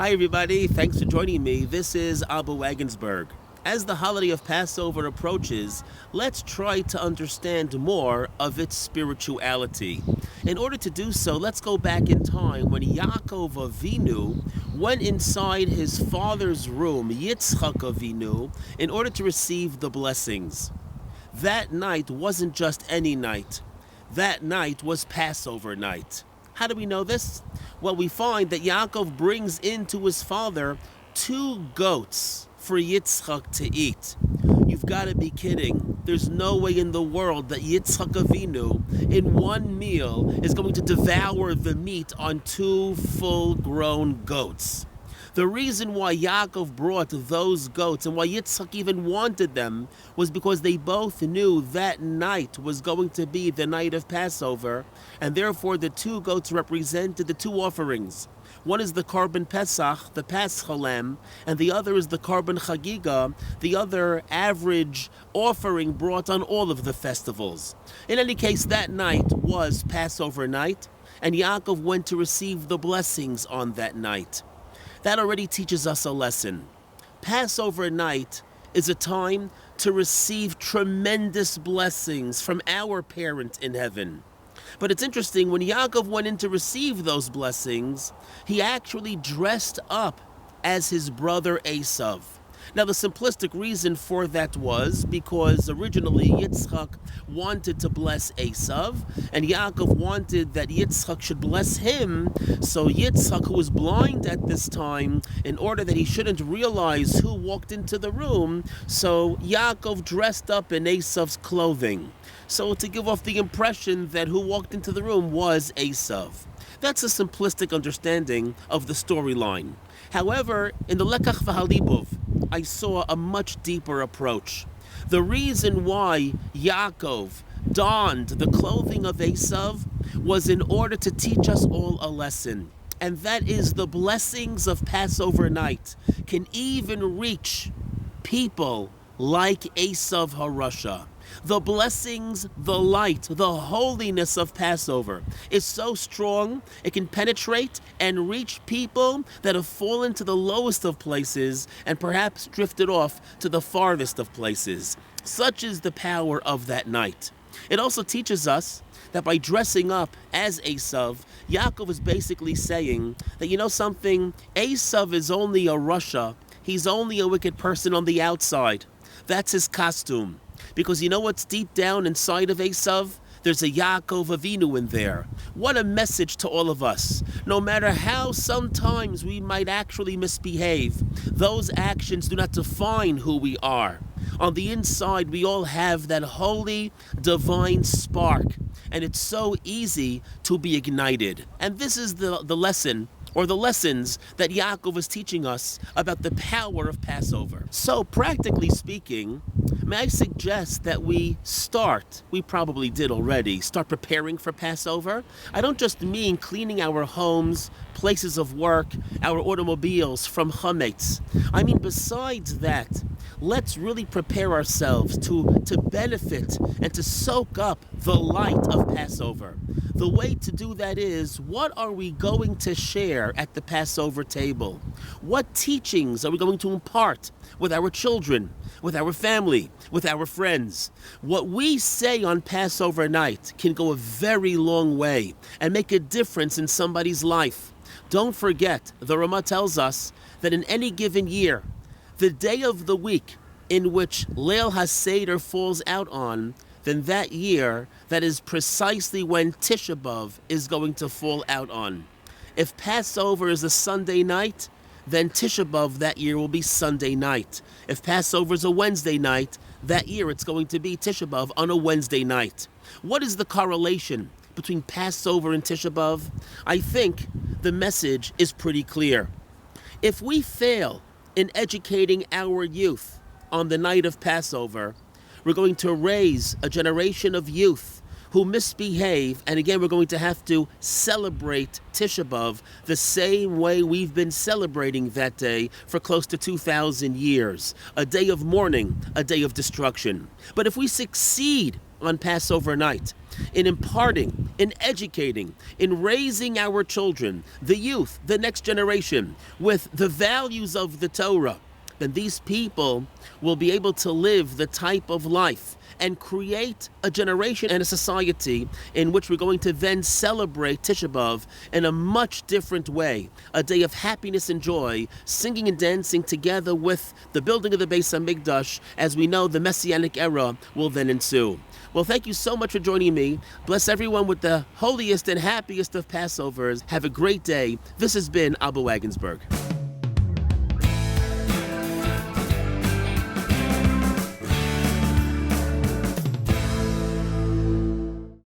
Hi everybody, thanks for joining me. This is Rabbi Wagensberg. As the holiday of Passover approaches, let's try to understand more of its spirituality. In order to do so, let's go back in time when Yaakov Avinu went inside his father's room, Yitzchak Avinu, in order to receive the blessings. That night wasn't just any night. That night was Passover night. How do we know this? Well, we find that Yaakov brings into his father 2 goats for Yitzchak to eat. You've got to be kidding. There's no way in the world that Yitzchak Avinu in one meal is going to devour the meat on 2 full-grown goats. The reason why Yaakov brought those goats and why Yitzchak even wanted them was because they both knew that night was going to be the night of Passover, and therefore the 2 goats represented the 2 offerings. One is the Korban Pesach, the Paschal lamb, and the other is the Korban Chagiga, the other average offering brought on all of the festivals. In any case, that night was Passover night, and Yaakov went to receive the blessings on that night. That already teaches us a lesson. Passover night is a time to receive tremendous blessings from our parent in heaven. But it's interesting, when Yaakov went in to receive those blessings, he actually dressed up as his brother Esav. Now, the simplistic reason for that was because originally Yitzchak wanted to bless Esav, and Yaakov wanted that Yitzchak should bless him. So Yitzchak, who was blind at this time, in order that he shouldn't realize who walked into the room, so Yaakov dressed up in Esav's clothing, so to give off the impression that who walked into the room was Esav. That's a simplistic understanding of the storyline. However, in the Lekach V'Halibov, I saw a much deeper approach. The reason why Yaakov donned the clothing of Esav was in order to teach us all a lesson. And that is, the blessings of Passover night can even reach people like Esav HaRasha. The blessings, the light, the holiness of Passover is so strong, it can penetrate and reach people that have fallen to the lowest of places and perhaps drifted off to the farthest of places. Such is the power of that night. It also teaches us that by dressing up as Esav, Yaakov is basically saying that, you know something, Esav is only a Rasha. He's only a wicked person on the outside. That's his costume. Because you know what's deep down inside of Esav? There's a Yaakov Avinu in there. What a message to all of us. No matter how sometimes we might actually misbehave, those actions do not define who we are. On the inside, we all have that holy, divine spark, and it's so easy to be ignited. And this is the lesson, or the lessons, that Yaakov is teaching us about the power of Passover. So, practically speaking, may I suggest that we probably did already, start preparing for Passover? I don't just mean cleaning our homes, places of work, our automobiles from chametz. I mean, besides that, let's really prepare ourselves to benefit and to soak up the light of Passover. The way to do that is, what are we going to share at the Passover table? What teachings are we going to impart with our children, with our family, with our friends? What we say on Passover night can go a very long way and make a difference in somebody's life. Don't forget, the Ramah tells us that in any given year, the day of the week in which Leil HaSeder falls out on, then that year, that is precisely when Tisha B'Av is going to fall out on. If Passover is a Sunday night, then Tisha B'Av that year will be Sunday night. If Passover is a Wednesday night, that year it's going to be Tisha B'Av on a Wednesday night. What is the correlation between Passover and Tisha B'Av? I think the message is pretty clear. If we fail in educating our youth on the night of Passover, we're going to raise a generation of youth who misbehave, and again, we're going to have to celebrate Tisha B'Av the same way we've been celebrating that day for close to 2,000 years. A day of mourning, a day of destruction. But if we succeed on Passover night, in imparting, in educating, in raising our children, the youth, the next generation, with the values of the Torah, then these people will be able to live the type of life and create a generation and a society in which we're going to then celebrate Tisha B'Av in a much different way. A day of happiness and joy, singing and dancing together with the building of the Beis HaMikdash. As we know, the Messianic era will then ensue. Well, thank you so much for joining me. Bless everyone with the holiest and happiest of Passovers. Have a great day. This has been Rabbi Wagensberg.